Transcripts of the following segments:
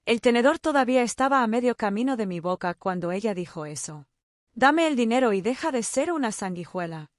El tenedor todavía estaba a medio camino de mi boca cuando ella dijo eso. Dame el dinero y deja de ser una sanguijuela.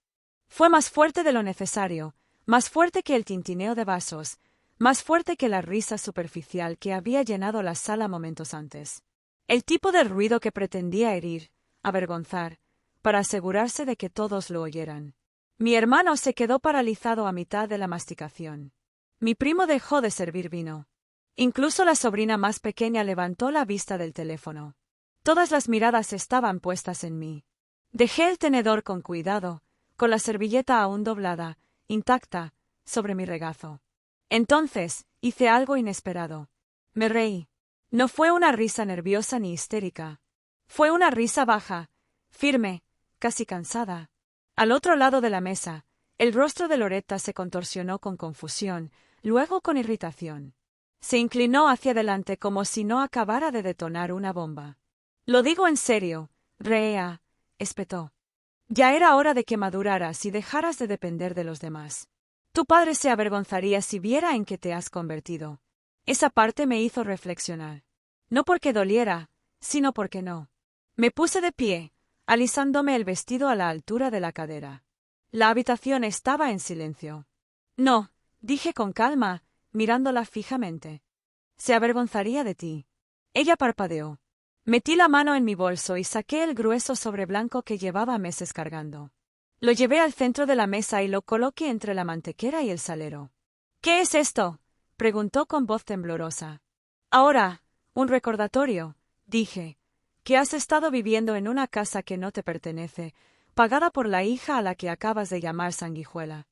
Fue más fuerte de lo necesario, más fuerte que el tintineo de vasos, más fuerte que la risa superficial que había llenado la sala momentos antes. El tipo de ruido que pretendía herir, avergonzar, para asegurarse de que todos lo oyeran. Mi hermano se quedó paralizado a mitad de la masticación. Mi primo dejó de servir vino. Incluso la sobrina más pequeña levantó la vista del teléfono. Todas las miradas estaban puestas en mí. Dejé el tenedor con cuidado, con la servilleta aún doblada, intacta, sobre mi regazo. Entonces, hice algo inesperado. Me reí. No fue una risa nerviosa ni histérica. Fue una risa baja, firme, casi cansada. Al otro lado de la mesa, el rostro de Loretta se contorsionó con confusión, luego con irritación. Se inclinó hacia adelante como si no acabara de detonar una bomba. Lo digo en serio, Rhea, espetó. Ya era hora de que maduraras y dejaras de depender de los demás. Tu padre se avergonzaría si viera en qué te has convertido. Esa parte me hizo reflexionar. No porque doliera, sino porque no. Me puse de pie, alisándome el vestido a la altura de la cadera. La habitación estaba en silencio. No, dije con calma, mirándola fijamente. Se avergonzaría de ti. Ella parpadeó. Metí la mano en mi bolso y saqué el grueso sobre blanco que llevaba meses cargando. Lo llevé al centro de la mesa y lo coloqué entre la mantequera y el salero. ¿Qué es esto?, preguntó con voz temblorosa. Ahora, un recordatorio, dije, que has estado viviendo en una casa que no te pertenece, pagada por la hija a la que acabas de llamar sanguijuela.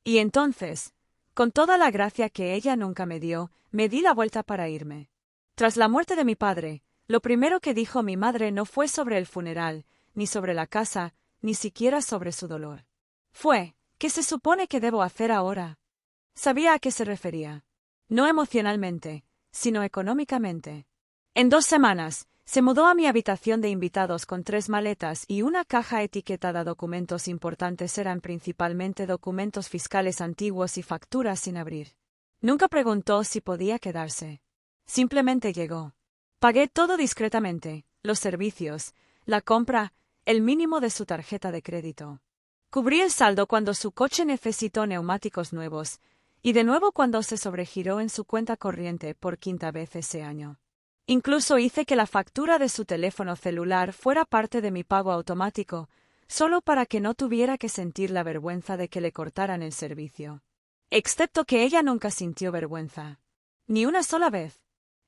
Y entonces, con toda la gracia que ella nunca me dio, me di la vuelta para irme. Tras la muerte de mi padre, lo primero que dijo mi madre no fue sobre el funeral, ni sobre la casa, ni siquiera sobre su dolor. Fue, ¿qué se supone que debo hacer ahora? Sabía a qué se refería. No emocionalmente, sino económicamente. En 2 semanas, se mudó a mi habitación de invitados con 3 maletas y una caja etiquetada documentos importantes. Eran principalmente documentos fiscales antiguos y facturas sin abrir. Nunca preguntó si podía quedarse. Simplemente llegó. Pagué todo discretamente, los servicios, la compra, el mínimo de su tarjeta de crédito. Cubrí el saldo cuando su coche necesitó neumáticos nuevos, y de nuevo cuando se sobregiró en su cuenta corriente por 5ª vez ese año. Incluso hice que la factura de su teléfono celular fuera parte de mi pago automático, solo para que no tuviera que sentir la vergüenza de que le cortaran el servicio. Excepto que ella nunca sintió vergüenza. Ni una sola vez.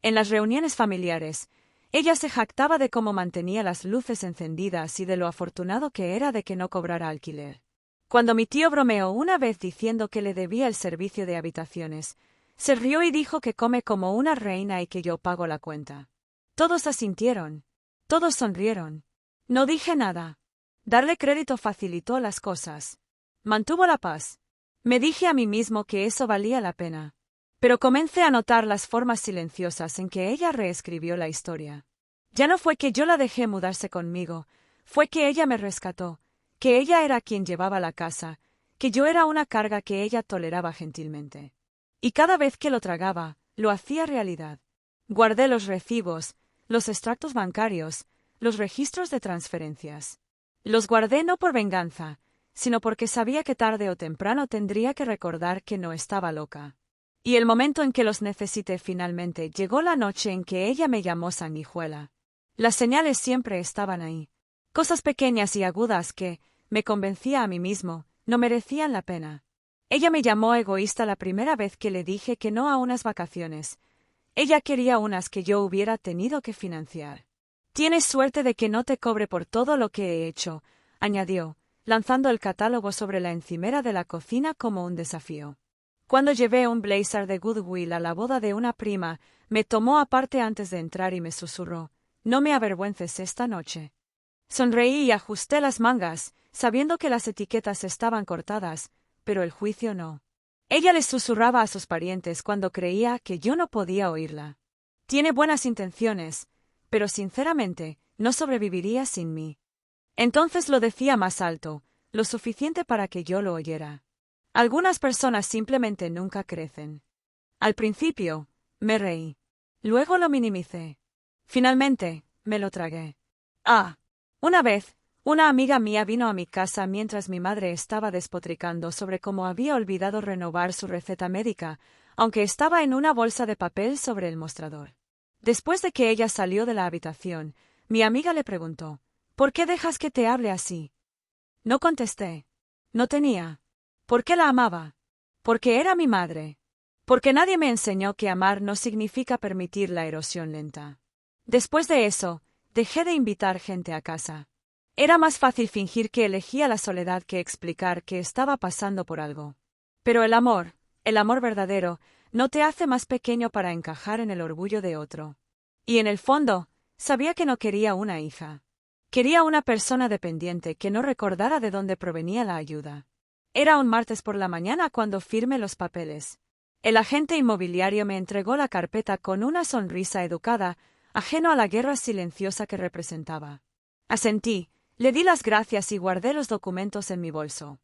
En las reuniones familiares, ella se jactaba de cómo mantenía las luces encendidas y de lo afortunado que era de que no cobrara alquiler. Cuando mi tío bromeó una vez diciendo que le debía el servicio de habitaciones, se rió y dijo que come como una reina y que yo pago la cuenta. Todos asintieron. Todos sonrieron. No dije nada. Darle crédito facilitó las cosas. Mantuvo la paz. Me dije a mí mismo que eso valía la pena. Pero comencé a notar las formas silenciosas en que ella reescribió la historia. Ya no fue que yo la dejé mudarse conmigo, fue que ella me rescató, que ella era quien llevaba la casa, que yo era una carga que ella toleraba gentilmente. Y cada vez que lo tragaba, lo hacía realidad. Guardé los recibos, los extractos bancarios, los registros de transferencias. Los guardé no por venganza, sino porque sabía que tarde o temprano tendría que recordar que no estaba loca. Y el momento en que los necesité finalmente llegó la noche en que ella me llamó sanguijuela. Las señales siempre estaban ahí. Cosas pequeñas y agudas que, me convencía a mí mismo, no merecían la pena. Ella me llamó egoísta la primera vez que le dije que no a unas vacaciones. Ella quería unas que yo hubiera tenido que financiar. Tienes suerte de que no te cobre por todo lo que he hecho, añadió, lanzando el catálogo sobre la encimera de la cocina como un desafío. Cuando llevé un blazer de Goodwill a la boda de una prima, me tomó aparte antes de entrar y me susurró, «No me avergüences esta noche». Sonreí y ajusté las mangas, sabiendo que las etiquetas estaban cortadas, pero el juicio no. Ella les susurraba a sus parientes cuando creía que yo no podía oírla. Tiene buenas intenciones, pero sinceramente, no sobreviviría sin mí. Entonces lo decía más alto, lo suficiente para que yo lo oyera. Algunas personas simplemente nunca crecen. Al principio, me reí. Luego lo minimicé. Finalmente, me lo tragué. Una vez, una amiga mía vino a mi casa mientras mi madre estaba despotricando sobre cómo había olvidado renovar su receta médica, aunque estaba en una bolsa de papel sobre el mostrador. Después de que ella salió de la habitación, mi amiga le preguntó, ¿por qué dejas que te hable así? No contesté. No tenía. ¿Por qué la amaba? Porque era mi madre. Porque nadie me enseñó que amar no significa permitir la erosión lenta. Después de eso, dejé de invitar gente a casa. Era más fácil fingir que elegía la soledad que explicar que estaba pasando por algo. Pero el amor verdadero, no te hace más pequeño para encajar en el orgullo de otro. Y en el fondo, sabía que no quería una hija. Quería una persona dependiente que no recordara de dónde provenía la ayuda. Era un martes por la mañana cuando firmé los papeles. El agente inmobiliario me entregó la carpeta con una sonrisa educada, ajeno a la guerra silenciosa que representaba. Asentí, le di las gracias y guardé los documentos en mi bolso.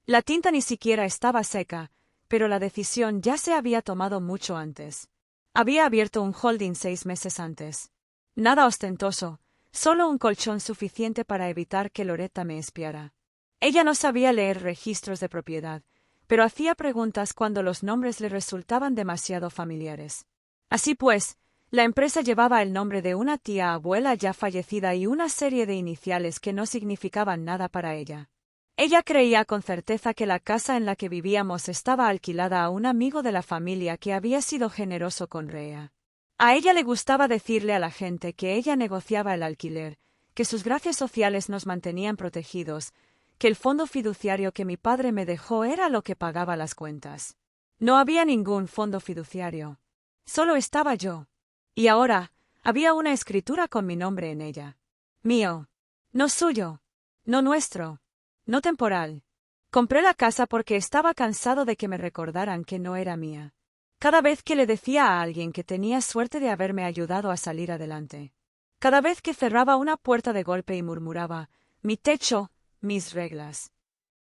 La tinta ni siquiera estaba seca, pero la decisión ya se había tomado mucho antes. Había abierto un holding 6 meses antes. Nada ostentoso, solo un colchón suficiente para evitar que Loretta me espiara. Ella no sabía leer registros de propiedad, pero hacía preguntas cuando los nombres le resultaban demasiado familiares. Así pues, la empresa llevaba el nombre de una tía abuela ya fallecida y una serie de iniciales que no significaban nada para ella. Ella creía con certeza que la casa en la que vivíamos estaba alquilada a un amigo de la familia que había sido generoso con Rea. A ella le gustaba decirle a la gente que ella negociaba el alquiler, que sus gracias sociales nos mantenían protegidos, que el fondo fiduciario que mi padre me dejó era lo que pagaba las cuentas. No había ningún fondo fiduciario. Solo estaba yo. Y ahora, había una escritura con mi nombre en ella. Mío. No suyo. No nuestro. No temporal. Compré la casa porque estaba cansado de que me recordaran que no era mía. Cada vez que le decía a alguien que tenía suerte de haberme ayudado a salir adelante. Cada vez que cerraba una puerta de golpe y murmuraba, mi techo, mis reglas.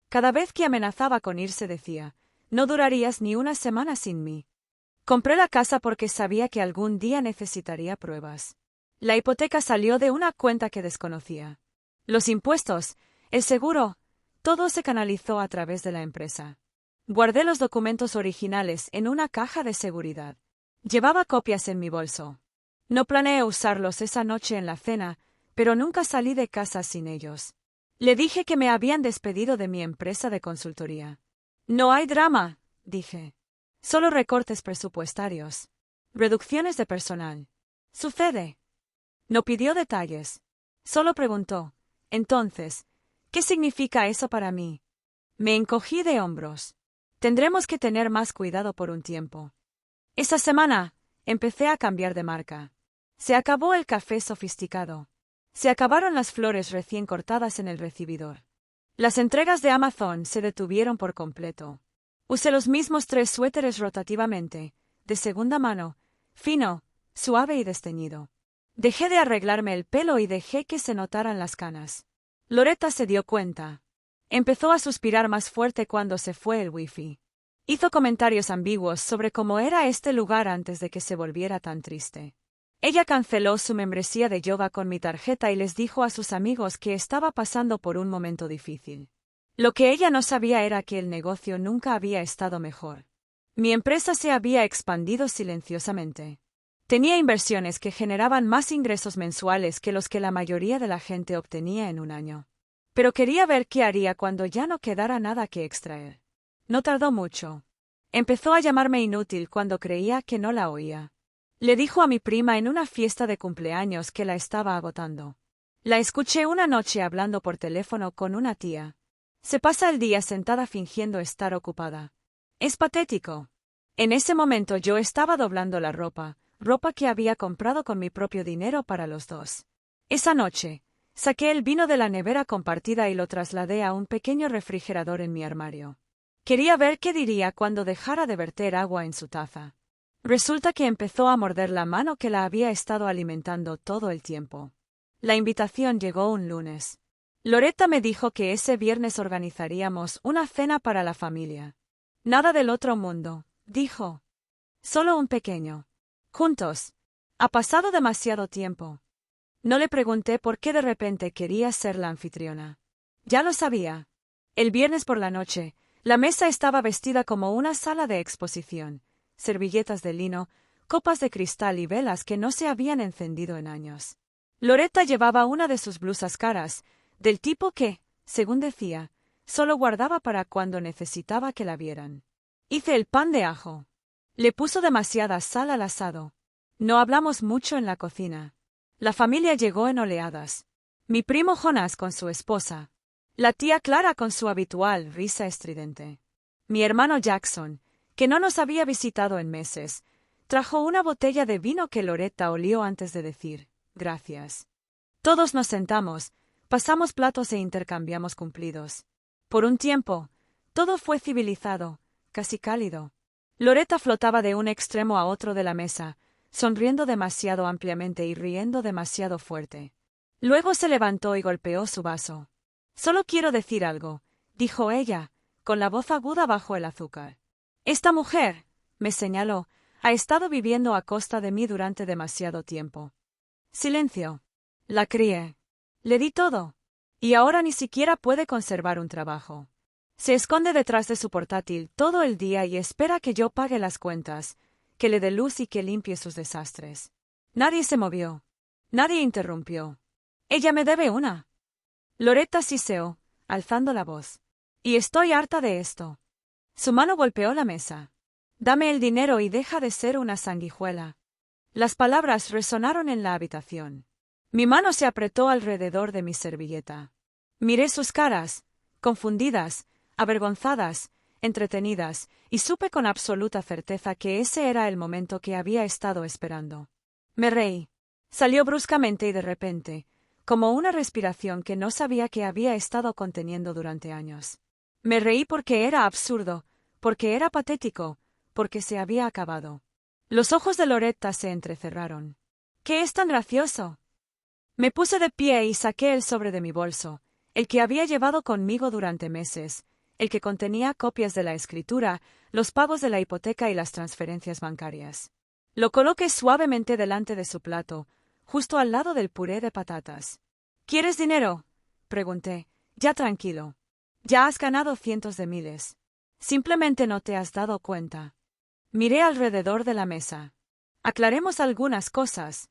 Cada vez que amenazaba con irse decía, no durarías ni una semana sin mí. Compré la casa porque sabía que algún día necesitaría pruebas. La hipoteca salió de una cuenta que desconocía. Los impuestos, el seguro, todo se canalizó a través de la empresa. Guardé los documentos originales en una caja de seguridad. Llevaba copias en mi bolso. No planeé usarlos esa noche en la cena, pero nunca salí de casa sin ellos. Le dije que me habían despedido de mi empresa de consultoría. No hay drama, dije. Solo recortes presupuestarios. Reducciones de personal. Sucede. No pidió detalles. Solo preguntó, entonces, ¿qué significa eso para mí? Me encogí de hombros. Tendremos que tener más cuidado por un tiempo. Esa semana, empecé a cambiar de marca. Se acabó el café sofisticado. Se acabaron las flores recién cortadas en el recibidor. Las entregas de Amazon se detuvieron por completo. Usé los mismos 3 suéteres rotativamente, de segunda mano, fino, suave y desteñido. Dejé de arreglarme el pelo y dejé que se notaran las canas. Loretta se dio cuenta. Empezó a suspirar más fuerte cuando se fue el wifi. Hizo comentarios ambiguos sobre cómo era este lugar antes de que se volviera tan triste. Ella canceló su membresía de yoga con mi tarjeta y les dijo a sus amigos que estaba pasando por un momento difícil. Lo que ella no sabía era que el negocio nunca había estado mejor. Mi empresa se había expandido silenciosamente. Tenía inversiones que generaban más ingresos mensuales que los que la mayoría de la gente obtenía en un año. Pero quería ver qué haría cuando ya no quedara nada que extraer. No tardó mucho. Empezó a llamarme inútil cuando creía que no la oía. Le dijo a mi prima en una fiesta de cumpleaños que la estaba agotando. La escuché una noche hablando por teléfono con una tía. Se pasa el día sentada fingiendo estar ocupada. Es patético. En ese momento yo estaba doblando la ropa que había comprado con mi propio dinero para los dos. Esa noche, saqué el vino de la nevera compartida y lo trasladé a un pequeño refrigerador en mi armario. Quería ver qué diría cuando dejara de verter agua en su taza. Resulta que empezó a morder la mano que la había estado alimentando todo el tiempo. La invitación llegó un lunes. Loretta me dijo que ese viernes organizaríamos una cena para la familia. Nada del otro mundo, dijo. Solo un pequeño. Juntos. Ha pasado demasiado tiempo. No le pregunté por qué de repente quería ser la anfitriona. Ya lo sabía. El viernes por la noche, la mesa estaba vestida como una sala de exposición, servilletas de lino, copas de cristal y velas que no se habían encendido en años. Loretta llevaba una de sus blusas caras, del tipo que, según decía, solo guardaba para cuando necesitaba que la vieran. Hice el pan de ajo. Le puso demasiada sal al asado. No hablamos mucho en la cocina. La familia llegó en oleadas. Mi primo Jonas con su esposa. La tía Clara con su habitual risa estridente. Mi hermano Jackson, que no nos había visitado en meses, trajo una botella de vino que Loretta olió antes de decir, gracias. Todos nos sentamos, pasamos platos e intercambiamos cumplidos. Por un tiempo, todo fue civilizado, casi cálido. Loretta flotaba de un extremo a otro de la mesa, sonriendo demasiado ampliamente y riendo demasiado fuerte. Luego se levantó y golpeó su vaso. Solo quiero decir algo, dijo ella, con la voz aguda bajo el azúcar. Esta mujer, me señaló, ha estado viviendo a costa de mí durante demasiado tiempo. Silencio. La crié. Le di todo. Y ahora ni siquiera puede conservar un trabajo. Se esconde detrás de su portátil todo el día y espera que yo pague las cuentas, que le dé luz y que limpie sus desastres. Nadie se movió. Nadie interrumpió. Ella me debe una. Loretta siseó, alzando la voz. Y estoy harta de esto. Su mano golpeó la mesa. Dame el dinero y deja de ser una sanguijuela. Las palabras resonaron en la habitación. Mi mano se apretó alrededor de mi servilleta. Miré sus caras, confundidas, avergonzadas, entretenidas, y supe con absoluta certeza que ese era el momento que había estado esperando. Me reí. Salió bruscamente y de repente, como una respiración que no sabía que había estado conteniendo durante años. Me reí porque era absurdo, porque era patético, porque se había acabado. Los ojos de Loretta se entrecerraron. ¿Qué es tan gracioso? Me puse de pie y saqué el sobre de mi bolso, el que había llevado conmigo durante meses, el que contenía copias de la escritura, los pagos de la hipoteca y las transferencias bancarias. Lo coloqué suavemente delante de su plato, justo al lado del puré de patatas. ¿Quieres dinero? Pregunté, ya tranquilo. Ya has ganado cientos de miles. Simplemente no te has dado cuenta. Miré alrededor de la mesa. Aclaremos algunas cosas.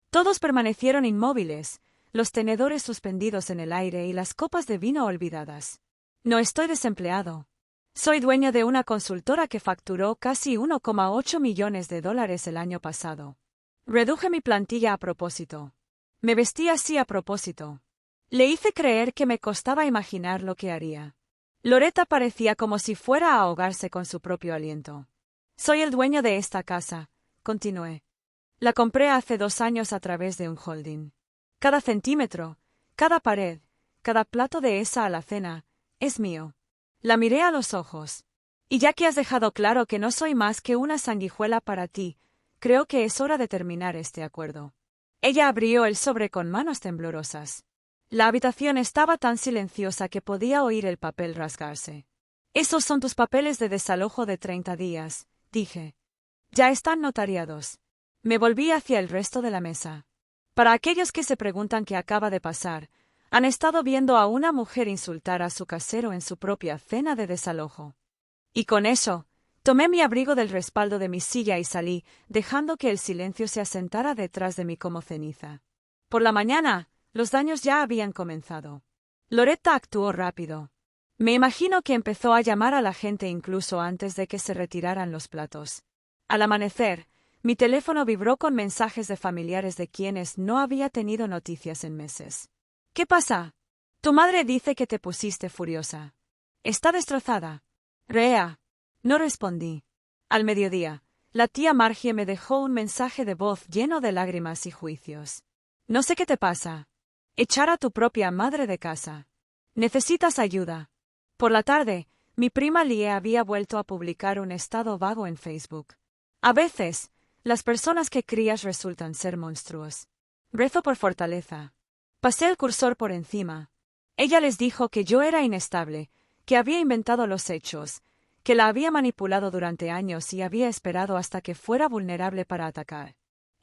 Todos permanecieron inmóviles, los tenedores suspendidos en el aire y las copas de vino olvidadas. No estoy desempleado. Soy dueño de una consultora que facturó casi 1,8 millones de dólares el año pasado. Reduje mi plantilla a propósito. Me vestí así a propósito. Le hice creer que me costaba imaginar lo que haría. Loretta parecía como si fuera a ahogarse con su propio aliento. Soy el dueño de esta casa, continué. La compré hace 2 años a través de un holding. Cada centímetro, cada pared, cada plato de esa alacena, es mío. La miré a los ojos. Y ya que has dejado claro que no soy más que una sanguijuela para ti, creo que es hora de terminar este acuerdo. Ella abrió el sobre con manos temblorosas. La habitación estaba tan silenciosa que podía oír el papel rasgarse. Esos son tus papeles de desalojo de 30 días, dije. Ya están notariados. Me volví hacia el resto de la mesa. Para aquellos que se preguntan qué acaba de pasar, han estado viendo a una mujer insultar a su casero en su propia cena de desalojo. Y con eso, tomé mi abrigo del respaldo de mi silla y salí, dejando que el silencio se asentara detrás de mí como ceniza. Por la mañana, los daños ya habían comenzado. Loretta actuó rápido. Me imagino que empezó a llamar a la gente incluso antes de que se retiraran los platos. Al amanecer, mi teléfono vibró con mensajes de familiares de quienes no había tenido noticias en meses. ¿Qué pasa? Tu madre dice que te pusiste furiosa. Está destrozada. Rea. No respondí. Al mediodía, la tía Margie me dejó un mensaje de voz lleno de lágrimas y juicios. No sé qué te pasa. Echar a tu propia madre de casa. Necesitas ayuda. Por la tarde, mi prima Lie había vuelto a publicar un estado vago en Facebook. A veces, las personas que crías resultan ser monstruos. Rezo por fortaleza. Pasé el cursor por encima. Ella les dijo que yo era inestable, que había inventado los hechos, que la había manipulado durante años y había esperado hasta que fuera vulnerable para atacar.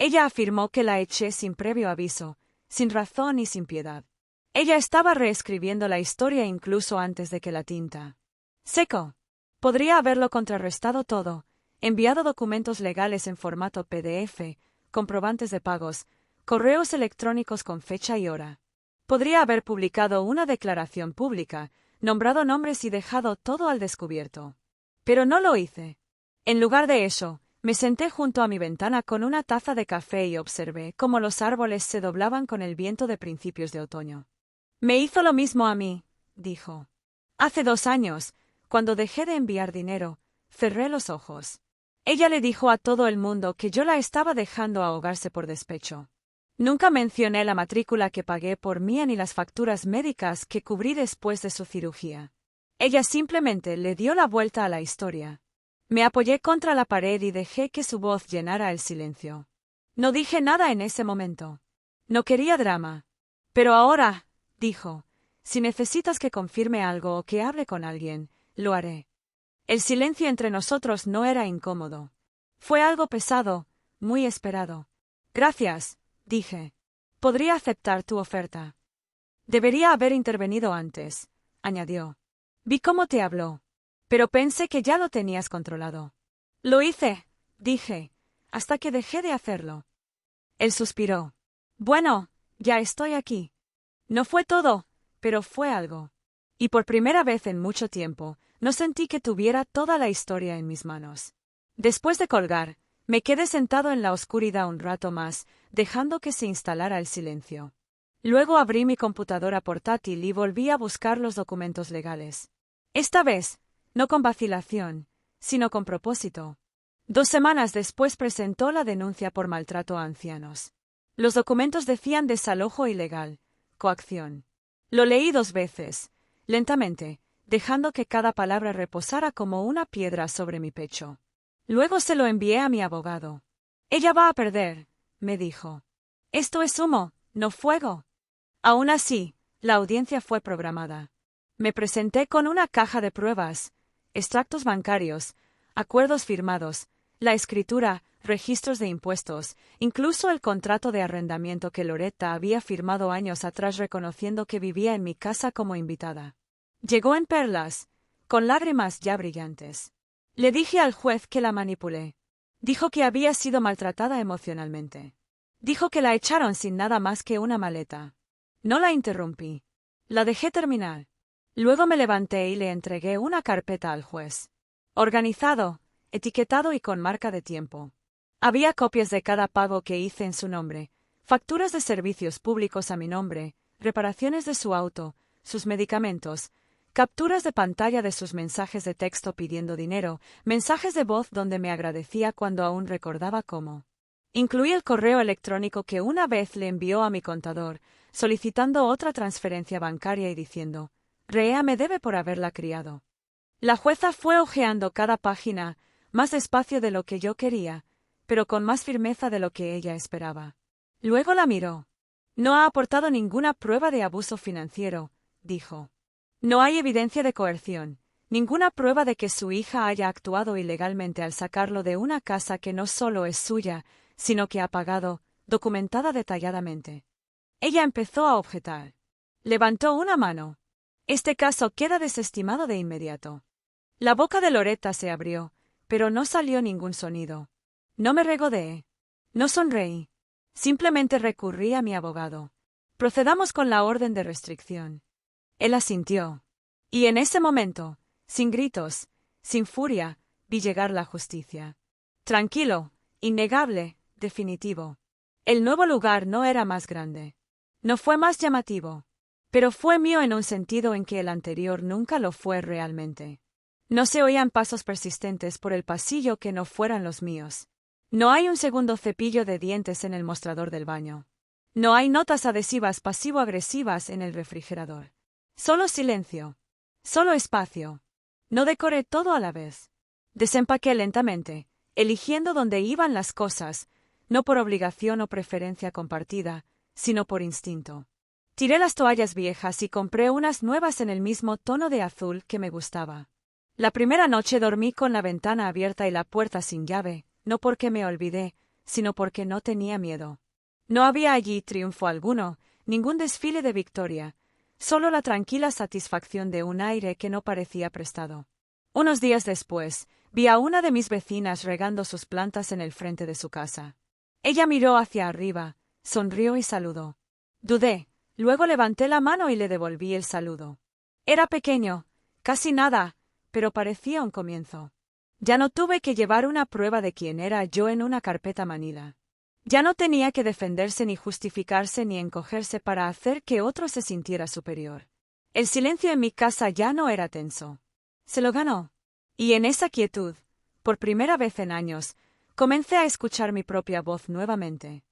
Ella afirmó que la eché sin previo aviso, sin razón y sin piedad. Ella estaba reescribiendo la historia incluso antes de que la tinta seco. Podría haberlo contrarrestado todo, enviado documentos legales en formato PDF, comprobantes de pagos, correos electrónicos con fecha y hora. Podría haber publicado una declaración pública, nombrado nombres y dejado todo al descubierto. Pero no lo hice. En lugar de eso, me senté junto a mi ventana con una taza de café y observé cómo los árboles se doblaban con el viento de principios de otoño. Me hizo lo mismo a mí, dijo. Hace 2 años, cuando dejé de enviar dinero, cerré los ojos. Ella le dijo a todo el mundo que yo la estaba dejando ahogarse por despecho. Nunca mencioné la matrícula que pagué por Mía ni las facturas médicas que cubrí después de su cirugía. Ella simplemente le dio la vuelta a la historia. Me apoyé contra la pared y dejé que su voz llenara el silencio. No dije nada en ese momento. No quería drama. Pero ahora, dijo, si necesitas que confirme algo o que hable con alguien, lo haré. El silencio entre nosotros no era incómodo. Fue algo pesado, muy esperado. Gracias, dije. Podría aceptar tu oferta. Debería haber intervenido antes, añadió. Vi cómo te habló. Pero pensé que ya lo tenías controlado. Lo hice, dije, hasta que dejé de hacerlo. Él suspiró. Bueno, ya estoy aquí. No fue todo, pero fue algo. Y por primera vez en mucho tiempo, no sentí que tuviera toda la historia en mis manos. Después de colgar, me quedé sentado en la oscuridad un rato más, dejando que se instalara el silencio. Luego abrí mi computadora portátil y volví a buscar los documentos legales. Esta vez, no con vacilación, sino con propósito. 2 semanas después presentó la denuncia por maltrato a ancianos. Los documentos decían desalojo ilegal, coacción. Lo leí 2 veces, lentamente, dejando que cada palabra reposara como una piedra sobre mi pecho. Luego se lo envié a mi abogado. Ella va a perder, me dijo. Esto es humo, no fuego. Aún así, la audiencia fue programada. Me presenté con una caja de pruebas, extractos bancarios, acuerdos firmados, la escritura, registros de impuestos, incluso el contrato de arrendamiento que Loretta había firmado años atrás reconociendo que vivía en mi casa como invitada. Llegó en perlas, con lágrimas ya brillantes. Le dije al juez que la manipulé. Dijo que había sido maltratada emocionalmente. Dijo que la echaron sin nada más que una maleta. No la interrumpí. La dejé terminar. Luego me levanté y le entregué una carpeta al juez. Organizado, etiquetado y con marca de tiempo. Había copias de cada pago que hice en su nombre, facturas de servicios públicos a mi nombre, reparaciones de su auto, sus medicamentos, capturas de pantalla de sus mensajes de texto pidiendo dinero, mensajes de voz donde me agradecía cuando aún recordaba cómo. Incluí el correo electrónico que una vez le envió a mi contador, solicitando otra transferencia bancaria y diciendo, Rea me debe por haberla criado. La jueza fue hojeando cada página, más despacio de lo que yo quería, pero con más firmeza de lo que ella esperaba. Luego la miró. No ha aportado ninguna prueba de abuso financiero, dijo. No hay evidencia de coerción, ninguna prueba de que su hija haya actuado ilegalmente al sacarlo de una casa que no solo es suya, sino que ha pagado, documentada detalladamente. Ella empezó a objetar. Levantó una mano. Este caso queda desestimado de inmediato. La boca de Loretta se abrió, pero no salió ningún sonido. No me regodeé. No sonreí. Simplemente recurrí a mi abogado. Procedamos con la orden de restricción. Él asintió. Y en ese momento, sin gritos, sin furia, vi llegar la justicia. Tranquilo, innegable, definitivo. El nuevo lugar no era más grande. No fue más llamativo. Pero fue mío en un sentido en que el anterior nunca lo fue realmente. No se oían pasos persistentes por el pasillo que no fueran los míos. No hay un segundo cepillo de dientes en el mostrador del baño. No hay notas adhesivas pasivo-agresivas en el refrigerador. Solo silencio. Solo espacio. No decoré todo a la vez. Desempaqué lentamente, eligiendo dónde iban las cosas, no por obligación o preferencia compartida, sino por instinto. Tiré las toallas viejas y compré unas nuevas en el mismo tono de azul que me gustaba. La primera noche dormí con la ventana abierta y la puerta sin llave, no porque me olvidé, sino porque no tenía miedo. No había allí triunfo alguno, ningún desfile de victoria, solo la tranquila satisfacción de un aire que no parecía prestado. Unos días después, vi a una de mis vecinas regando sus plantas en el frente de su casa. Ella miró hacia arriba, sonrió y saludó. Dudé, luego levanté la mano y le devolví el saludo. Era pequeño, casi nada, pero parecía un comienzo. Ya no tuve que llevar una prueba de quién era yo en una carpeta manila. Ya no tenía que defenderse ni justificarse ni encogerse para hacer que otro se sintiera superior. El silencio en mi casa ya no era tenso. Se lo ganó. Y en esa quietud, por primera vez en años, comencé a escuchar mi propia voz nuevamente.